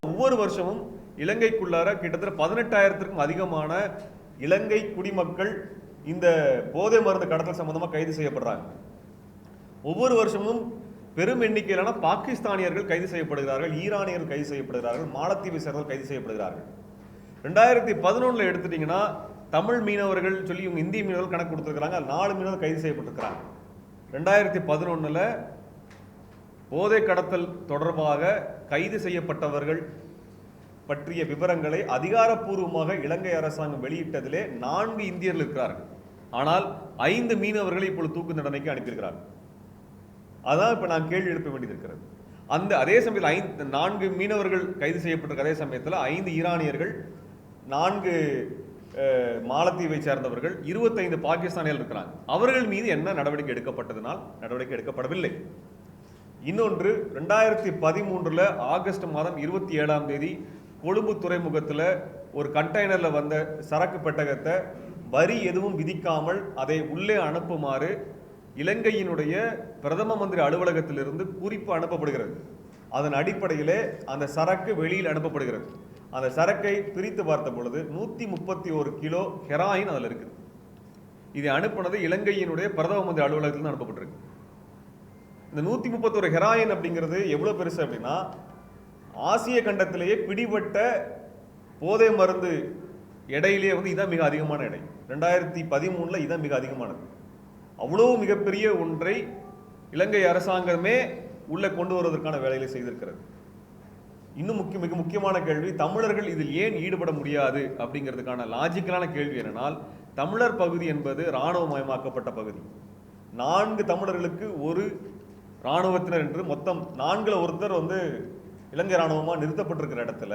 ஒவ்வொரு வருஷமும் இலங்கைக்குள்ளார கிட்டத்தட்ட 18,000க்கும் அதிகமான இலங்கை குடிமக்கள் இந்த போதை மருந்து கடத்தல் சம்பந்தமாக கைது செய்யப்படுறாங்க. ஒவ்வொரு வருஷமும் பெரும் எண்ணிக்கையிலான பாகிஸ்தானியர்கள் கைது செய்யப்படுகிறார்கள், ஈரானியர்கள் கைது செய்யப்படுகிறார்கள், மாலத்தீவை சேர்ந்தவர்கள் கைது செய்யப்படுகிறார்கள். 2011 எடுத்துட்டீங்கன்னா தமிழ் மீனவர்கள் சொல்லி இவங்க இந்திய மீனவர்கள் கணக்கு கொடுத்துருக்காங்க. 4 மீனவர்கள் கைது செய்யப்பட்டிருக்கிறாங்க. 2011 போதை கடத்தல் தொடர்பாக கைது செய்யப்பட்டவர்கள் பற்றிய விவரங்களை அதிகாரப்பூர்வமாக இலங்கை அரசாங்கம் வெளியிட்டதிலே 4 இந்தியர்கள் இருக்கிறார்கள். ஆனால் 5 மீனவர்களை இப்பொழுது தூக்கு தண்டனைக்கு அனுப்பியிருக்கிறார்கள். அதான் இப்ப நான் கேள்வி எழுப்ப வேண்டியது இருக்கிறது. அதே சமயத்தில் 4 மீனவர்கள் கைது செய்யப்பட்டிருக்க அதே சமயத்தில் 5 ஈரானியர்கள், 4 மாலத்தீவை சேர்ந்தவர்கள், 25 பாகிஸ்தானியர்கள் இருக்கிறாங்க. அவர்கள் மீது என்ன நடவடிக்கை எடுக்கப்பட்டதனால் நடவடிக்கை எடுக்கப்படவில்லை. இன்னொன்று 2013 ஆகஸ்ட் மாதம் 27ஆம் தேதி கொழும்பு துறைமுகத்தில் ஒரு கண்டெய்னர்ல வந்த சரக்கு பெட்டகத்தை வரி எதுவும் விதிக்காமல் அதை உள்ளே அனுப்புமாறு இலங்கையினுடைய பிரதம மந்திரி அலுவலகத்திலிருந்து குறிப்பு அனுப்பப்படுகிறது. அதன் அடிப்படையிலே அந்த சரக்கு வெளியில் அனுப்பப்படுகிறது. அந்த சரக்கை பிரித்து பார்த்த பொழுது 131 கிலோ ஹெராயின் அதில் இருக்குது. இதை அனுப்புனது இலங்கையினுடைய பிரதம மந்திரி அலுவலகத்திலிருந்து அனுப்பப்பட்டிருக்கு. இந்த 131 ஹெராயின் அப்படிங்கிறது எவ்வளவு பெருசு அப்படின்னா, ஆசிய கண்டத்திலேயே பிடிபட்ட போதை மருந்து எடையிலேயே இதான் மிக அதிகமான எடை. 2013 இதான் மிக அதிகமானது. அவ்வளவு மிகப்பெரிய ஒன்றை இலங்கை அரசாங்கமே உள்ள கொண்டு வருவதற்கான வேலைகளை செய்திருக்கிறது. இன்னும் மிக முக்கியமான கேள்வி, தமிழர்கள் இதில் ஏன் ஈடுபட முடியாது அப்படிங்கிறதுக்கான லாஜிக்கலான கேள்வி என்னன்னால், தமிழர் பகுதி என்பது இராணுவமயமாக்கப்பட்ட பகுதி. 4 தமிழர்களுக்கு ஒரு இராணுவத்தினர் என்று மொத்தம் 4ல் ஒருத்தர் இலங்கை இராணுவமாக நிறுத்தப்பட்டிருக்கிற இடத்துல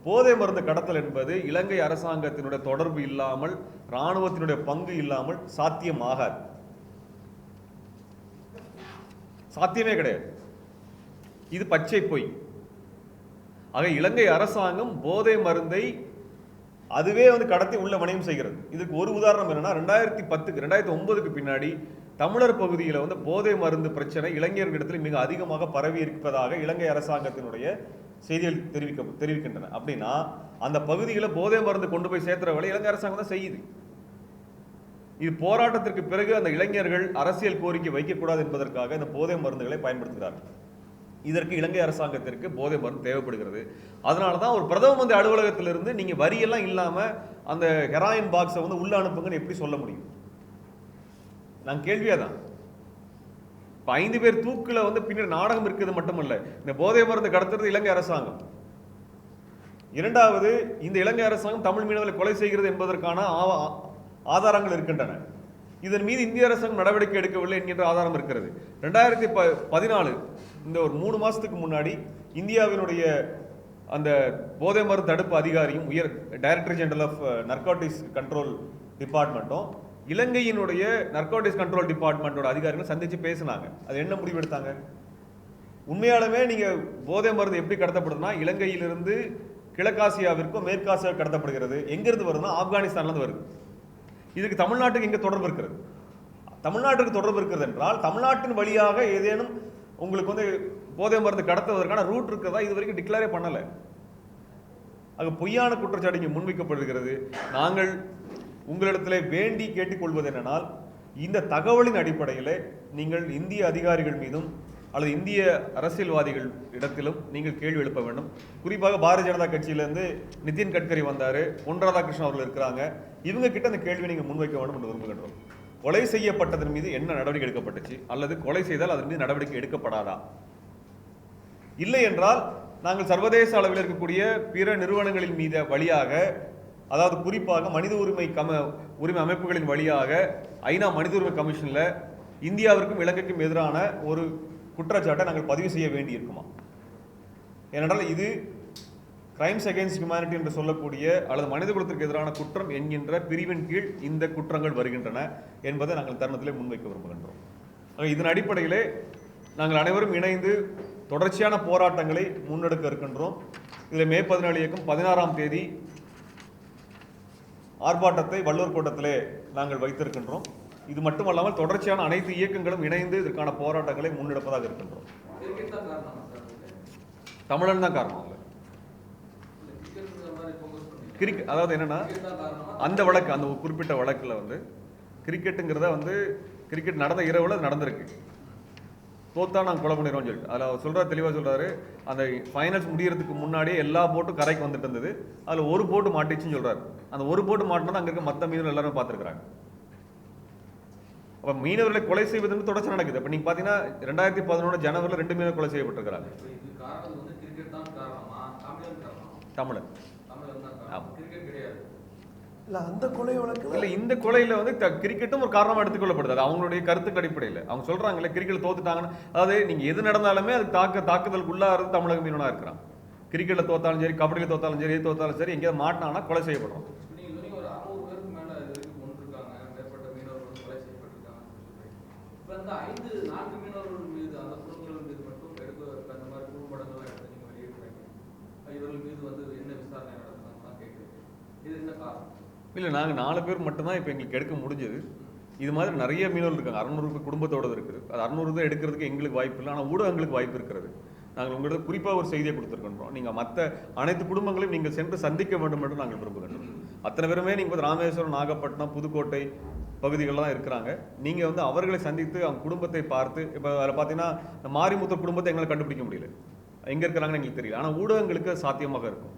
போதை மருந்து கடத்தல் என்பது இலங்கை அரசாங்கத்தினுடைய தொடர்பு இல்லாமல், இராணுவத்தினுடைய பங்கு இல்லாமல் சாத்தியமாகாது. சாத்தியமே கிடையாது. இது பச்சை பொய். ஆக இலங்கை அரசாங்கம் போதை மருந்தை அதுவே கடத்தி உள்ள வணிகம் செய்கிறது. இதுக்கு ஒரு உதாரணம் என்னன்னா, 2009க்கு பின்னாடி தமிழர் பகுதியில் போதை மருந்து பிரச்சனை இளைஞர்களிடத்தில் மிக அதிகமாக பரவி இருப்பதாக இலங்கை அரசாங்கத்தினுடைய செய்திகள் தெரிவிக்கின்றன. அப்படின்னா அந்த பகுதியில் போதை மருந்து கொண்டு போய் சேர்த்துற வேலை இலங்கை அரசாங்கம் தான் செய்யுது. இது போராட்டத்திற்கு பிறகு அந்த இளைஞர்கள் அரசியல் கோரிக்கை வைக்கக்கூடாது என்பதற்காக இந்த போதை மருந்துகளை பயன்படுத்துகிறார்கள். இதற்கு இலங்கை அரசாங்கத்திற்கு போதை மருந்து தேவைப்படுகிறது. அதனால தான் ஒரு பிரதம மந்திரி அலுவலகத்திலிருந்து நீங்க வரியெல்லாம் இல்லாம அந்த ஹெராயின் பாக்ஸை உள்ள அனுப்புங்கன்னு எப்படி சொல்ல முடியும்? நான் கேள்வியா தான். 5 பேர் தூக்குல பின்னாடி நாடகம் இருக்குது மட்டுமல்ல, இந்த போதை மருந்து கடத்துறது இலங்கை அரசாங்கம். இரண்டாவது, இந்த இலங்கை அரசாங்கம் தமிழ் மீனவர்களை கொலை செய்கிறது என்பதற்கான ஆதாரங்கள் இருக்கின்றன. இதன் மீது இந்திய அரசாங்கம் நடவடிக்கை எடுக்கவில்லை என்கின்ற ஆதாரம் இருக்கிறது. 2014 இந்த ஒரு 3 மாசத்துக்கு முன்னாடி இந்தியாவினுடைய அந்த போதை மருந்து தடுப்பு அதிகாரியும் உயர் டைரக்டர் ஜெனரல் ஆஃப் நர்கோட்டிக்ஸ் கண்ட்ரோல் டிபார்ட்மெண்ட்டும் இலங்கையினுடைய நர்கோட்டிக்ஸ் கண்ட்ரோல் டிபார்ட்மெண்டோட அதிகாரிகள் சந்திச்சு பேசினாங்க. அது என்ன முடிவு எடுத்தாங்க? உண்மையாலுமே நீங்க போதை மருந்து எப்படி கடத்தப்படுதுன்னா, இலங்கையிலிருந்து கிழக்காசியாவிற்கும் மேற்காசியாவுக்கு கடத்தப்படுகிறது. எங்கிருந்து வருதுன்னா ஆப்கானிஸ்தான்ல இருந்து வருது. இதுக்கு தமிழ்நாட்டுக்கு எங்க தொடர்பு இருக்கிறது? தமிழ்நாட்டுக்கு தொடர்பு இருக்கிறது என்றால் தமிழ்நாட்டின் வழியாக ஏதேனும் உங்களுக்கு போதை மருந்து கடத்துவதற்கான ரூட் இருக்கிறதா இது வரைக்கும் டிக்ளேரே பண்ணல. அது பொய்யான குற்றச்சாட்டு இங்கே முன்வைக்கப்படுகிறது. நாங்கள் உங்களிடத்திலே வேண்டி கேட்டுக்கொள்வது என்னென்னால், இந்த தகவலின் அடிப்படையில் நீங்கள் இந்திய அதிகாரிகள் மீதும் அல்லது இந்திய அரசியல்வாதிகள் இடத்திலும் நீங்கள் கேள்வி எழுப்ப வேண்டும். குறிப்பாக பாரதிய ஜனதா கட்சியிலேருந்து நிதின் கட்கரி வந்தார், பொன் ராதாகிருஷ்ணன் அவர்கள் இருக்கிறாங்க. இவங்க கிட்ட அந்த கேள்வியை நீங்கள் முன்வைக்க வேண்டும் என்று விரும்புகின்றோம். கொலை செய்யப்பட்டதன் மீது என்ன நடவடிக்கை எடுக்கப்பட்டுச்சு, அல்லது கொலை செய்தால் அதன் மீது நடவடிக்கை எடுக்கப்படாதா? இல்லை என்றால் நாங்கள் சர்வதேச அளவில் இருக்கக்கூடிய பிற நிறுவனங்களின் மீது வழியாக, அதாவது குறிப்பாக மனித உரிமை அமைப்புகளின் வழியாக ஐநா மனித உரிமை கமிஷன்ல இந்தியாவிற்கும் இலங்கைக்கும் எதிரான ஒரு குற்றச்சாட்டை நாங்கள் பதிவு செய்ய வேண்டி இருக்குமா? ஏனென்றால் இது கிரைம்ஸ் அகெயின்ஸ்ட் ஹியூமனிட்டி என்று சொல்லக்கூடிய அல்லது மனித குலத்திற்கு எதிரான குற்றம் என்கின்ற பிரிவின் கீழ் இந்த குற்றங்கள் வருகின்றன என்பதை நாங்கள் தருணத்திலே முன்வைக்க விரும்புகின்றோம். இதன் அடிப்படையிலே நாங்கள் அனைவரும் இணைந்து தொடர்ச்சியான போராட்டங்களை முன்னெடுக்க இருக்கின்றோம். இதில் மே 17 இயக்கம் 16ஆம் தேதி ஆர்ப்பாட்டத்தை வள்ளுவர் கோட்டத்திலே நாங்கள் வைத்திருக்கின்றோம். இது மட்டுமல்லாமல் தொடர்ச்சியான அனைத்து இயக்கங்களும் இணைந்து இதற்கான போராட்டங்களை முன்னெடுப்பதாக இருக்கின்றோம். தமிழன் தான் காரணம் இல்லை. அதாவது என்னன்னா அந்த வழக்கு, அந்த குறிப்பிட்ட வழக்கில் வந்து கிரிக்கெட்டுங்கிறத வந்து கிரிக்கெட் நடந்த இரவுல அது நடந்திருக்கு. தோத்தா நாங்கள் கொலை பண்ணிடுவோம்னு சொல்லிட்டு அதில் அவர் சொல்கிறார், தெளிவாக சொல்கிறாரு, அந்த ஃபைனல்ஸ் முடியறதுக்கு முன்னாடியே எல்லா போட்டும் கரைக்கு வந்துட்டு இருந்தது, அதில் ஒரு போட்டு மாட்டிச்சுன்னு சொல்கிறார். அந்த ஒரு போட்டு மாட்டினா அங்கே இருக்க மற்ற மீனவர்கள் எல்லாருமே பார்த்துருக்குறாங்க. அப்போ மீனவர்களை கொலை செய்வது தொடர்ச்சி நடக்குது. இப்போ நீங்கள் பார்த்தீங்கன்னா 2011 ஜனவரியில் 2 மீனவர் கொலை செய்யப்பட்டிருக்கிறாங்க. தமிழன். இல்ல அந்த கொலை வழக்குல இல்ல இந்த கொலையில வந்து கிரிக்கெட்டும் ஒரு காரணமா எடுத்துக்கொள்ளப்படுது. அது அவங்களுடைய கருத்துக்கு அடிப்படையில் அவங்க சொல்றாங்கல்ல, கிரிக்கெட் தோத்துட்டாங்கன்னு. அதாவது நீங்க எது நடந்தாலுமே அது தாக்குதலுக்கு உள்ளாகிறது தமிழக மீனவனா இருக்கிறான். கிரிக்கெட்ல தோத்தாலும் சரி, கபடியில தோத்தாலும் சரி, எது தோத்தாலும் சரி, எங்கேயாவது மாட்டினாங்கன்னா கொலை செய்யப்படுறோம். இல்லை, நாங்கள் 4 பேர் மட்டும்தான் இப்போ எங்களுக்கு எடுக்க முடிஞ்சது. இது மாதிரி நிறைய மீனவர்கள் இருக்காங்க. 600 குடும்பத்தோடு இருக்குது. அது 600 தான் எடுக்கிறதுக்கு எங்களுக்கு வாய்ப்பு இல்லை, ஆனால் ஊடகங்களுக்கு வாய்ப்பு இருக்கிறது. நாங்கள் உங்களுக்கு குறிப்பாக ஒரு செய்தியை கொடுத்துருக்கின்றோம். நீங்கள் மற்ற அனைத்து குடும்பங்களையும் நீங்கள் சென்று சந்திக்க வேண்டும் என்று நாங்கள் விரும்புகின்றோம். அத்தனை பேருமே நீங்கள் ராமேஸ்வரம், நாகப்பட்டினம், புதுக்கோட்டை பகுதிகளெலாம் இருக்கிறாங்க. நீங்கள் வந்து அவர்களை சந்தித்து அவங்க குடும்பத்தை பார்த்து, இப்போ அதில் பார்த்தீங்கன்னா இந்த மாரிமுத்தர் குடும்பத்தை எங்களால் கண்டுபிடிக்க முடியல, எங்கே இருக்கிறாங்கன்னு எங்களுக்கு தெரியல. ஆனால் ஊடகங்களுக்கு சாத்தியமாக இருக்கும்.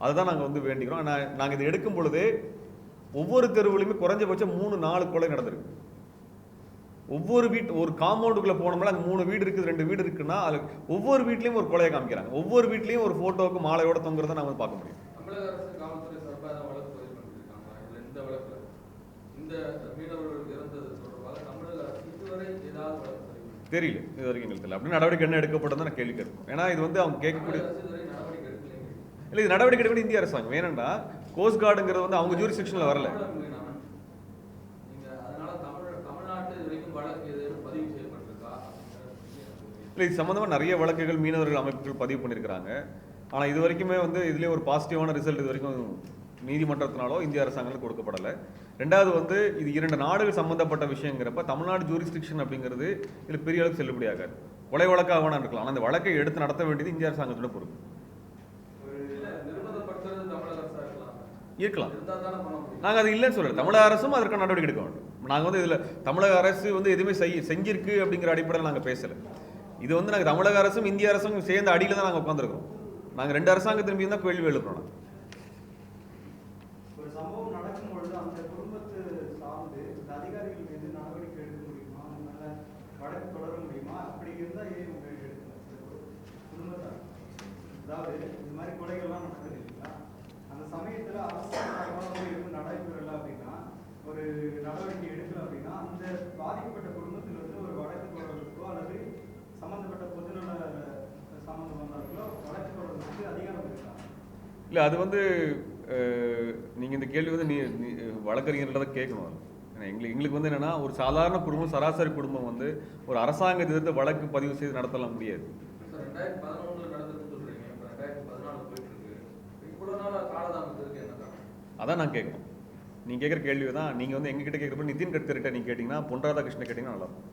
அதுதான் நாங்கள் வந்து வேண்டிக்கிறோம். நாங்கள் இதை எடுக்கும் பொழுதே ஒவ்வொரு தெருவுலையுமே குறைஞ்சபட்சம் 3-4 கொலை நடந்திருக்கு. ஒரு காம்பவுண்டுக்குள்ள போனோம்னா அங்கே 3 வீடு இருக்குது, 2 வீடு இருக்குன்னா அது ஒவ்வொரு வீட்லையும் ஒரு கொலையை காமிக்கிறாங்க. ஒவ்வொரு வீட்லையும் ஒரு போட்டோவுக்கு மாலையோட தொங்குறத நாம பார்க்க முடியும். தெரியல, இது வரைக்கும் எங்களுக்கு தெரியல. அப்படி நடவடிக்கை என்ன எடுக்கப்பட்டது நான் கேள்வி கேட்போம். ஏன்னா இது வந்து அவங்க கேட்கக்கூடிய இல்லை, இது நடவடிக்கை எடுக்க இந்திய அரசாங்கம். வேணும்னா கோஸ்ட் கார்டுங்கிறது வந்து அவங்க ஜூரிஸ்டிக்ஷனில் வரல. இல்லை, இது சம்மந்தமாக நிறைய வழக்குகள் மீனவர்கள் அமைப்புகள் பதிவு பண்ணியிருக்கிறாங்க. ஆனால் இது வரைக்குமே வந்து இதுலேயே ஒரு பாசிட்டிவான ரிசல்ட் இது வரைக்கும் நீதிமன்றத்தினாலோ இந்திய அரசாங்கத்தில் கொடுக்கப்படலை. ரெண்டாவது வந்து இது 2 நாடுகள் சம்மந்தப்பட்ட விஷயங்கிறப்ப தமிழ்நாடு ஜூரிஸ்டிக்ஷன் அப்படிங்கிறது இதில் பெரிய அளவுக்கு செல்லுபடியாகாது. கொலை வழக்காக வேணா இருக்கலாம், ஆனால் அந்த வழக்கை எடுத்து நடத்த வேண்டியது இந்திய அரசாங்கத்தோட பொறுப்பு. இருக்கலாம், நாங்கள் அது இல்லைன்னு சொல்லலை. தமிழக அரசும் அதற்கான நடவடிக்கை எடுக்க வேண்டும். நாங்கள் வந்து இதில் தமிழக அரசு வந்து எதுவுமே செஞ்சிருக்கு அப்படிங்கிற அடிப்படையில் நாங்கள் பேசலை. இது வந்து நாங்கள் தமிழக அரசும் இந்திய அரசும் சேர்ந்த அடியில் தான் நாங்கள் உட்காந்துருக்கோம். நாங்கள் 2 அரசாங்கத்தின் மீது தான் கேள்வி எழுப்புறோம். ஒரு சம்பவம் நடக்கும் பொழுது அந்த குடும்பத்தை சார்ந்து அதிகாரிகள் மீது நடவடிக்கை எடுக்க முடியுமா, அதனால வழக்கு தொடர முடியுமா? அப்படி இருந்தால் ஏன் உங்களுக்கு குடும்பத்தார், அதாவது இந்த மாதிரி கொலைகள்லாம் நடக்குது இல்லைங்களா, அந்த சமயத்தில் அரசு எதுவும் நடைபெறலை அப்படின்னா, ஒரு நடவடிக்கை எடுக்கல அப்படின்னா, அந்த பாதிக்கப்பட்ட குடும்பத்தில் வந்து ஒரு வழக்கு தொடர்புக்கோ அல்லது சம்பந்தப்பட்ட பொதுநல சம்பந்தப்பட்டவர்களோ வழக்கு தொடர்புக்கு அதிகாரம் இருக்கா? இல்லை, அது வந்து நீங்கள் இந்த கேள்வி வந்து வழக்கறிஞர்கிட்ட தான் கேட்கணும். எங்களுக்கு வந்து என்னென்னா, ஒரு சாதாரண குடும்பம், சராசரி குடும்பம் வந்து ஒரு அரசாங்கத்தை எதிர்த்து வழக்கு பதிவு செய்து நடத்தலாம் முடியாது. அதான் நான் கேட்கணும். நீங்கள் கேட்குற கேள்வி தான். நீங்கள் வந்து எங்ககிட்ட கேட்குறப்ப நிதின் கட்கரிட்ட நீங்கள் கேட்டிங்கன்னா, பொன் ராதாகிருஷ்ணன் கேட்டிங்கன்னா நல்லாயிருக்கும்.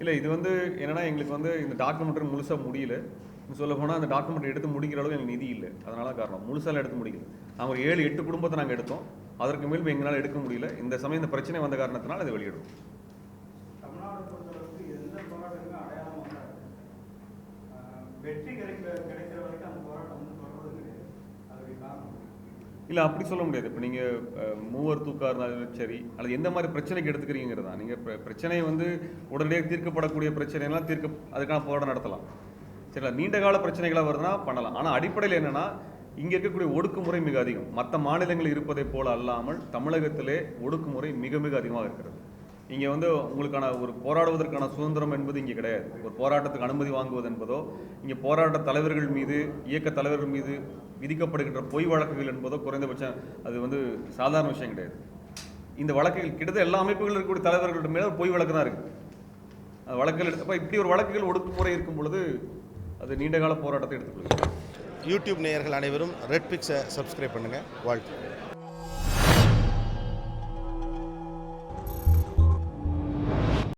இல்லை, இது வந்து என்னன்னா, எங்களுக்கு வந்து இந்த டாக்குமெண்ட்ரி முழுசாக முடியல. சொல்ல போனால் அந்த டாக்குமெண்ட் எடுத்து முடிக்கிற அளவுக்கு எங்களுக்கு நிதி இல்லை. அதனால காரணம் முழுசாக எடுத்து முடிக்கல. நாங்கள் ஒரு 7-8 குடும்பத்தை நாங்கள் எடுத்தோம். அதற்கு மேல் எங்களால் எடுக்க முடியல. இந்த சமயம் இந்த பிரச்சனை வந்த காரணத்தினால அதை வெளியிடுவோம். இல்லை, அப்படி சொல்ல முடியாது. இப்போ நீங்கள் மூவர் தூக்கா இருந்தாலும் சரி, அல்லது எந்த மாதிரி பிரச்சனைக்கு எடுத்துக்கிறீங்கிறது தான். நீங்கள் பிரச்சனையை வந்து உடனடியாக தீர்க்கப்படக்கூடிய பிரச்சனைலாம் அதுக்கான போராட்டம் நடத்தலாம். சரிங்களா? நீண்ட கால பிரச்சனைகளாக வருதுன்னா பண்ணலாம். ஆனால் அடிப்படையில் என்னென்னா, இங்கே இருக்கக்கூடிய ஒடுக்குமுறை மிக அதிகம். மற்ற மாநிலங்களில் இருப்பதை போல அல்லாமல் தமிழகத்திலே ஒடுக்குமுறை மிக மிக அதிகமாக இருக்கிறது. இங்கே வந்து உங்களுக்கான ஒரு போராடுவதற்கான சுதந்திரம் என்பது இங்கே கிடையாது. ஒரு போராட்டத்துக்கு அனுமதி வாங்குவது என்பதோ, இங்கே போராட்ட தலைவர்கள் மீது, இயக்க தலைவர்கள் மீது விதிக்கப்படுகின்ற பொய் வழக்குகள் என்பதோ குறைந்தபட்சம் அது வந்து சாதாரண விஷயம் கிடையாது. இந்த வழக்குகள் கிட்டத்தட்ட எல்லா அமைப்புகள் இருக்கக்கூடிய தலைவர்கள்ட்ட மேலே பொய் வழக்கு தான் இருக்குது. அந்த வழக்குகள் எடுத்தப்போ இப்படி ஒரு வழக்குகள் ஒடுக்குமுறை இருக்கும் பொழுது அது நீண்டகால போராட்டத்தை எடுத்துக்கொள்ளும். யூடியூப் நேயர்கள் அனைவரும் ரெட் பிக்ஸை சப்ஸ்கிரைப் பண்ணுங்கள். வாழ்த்து.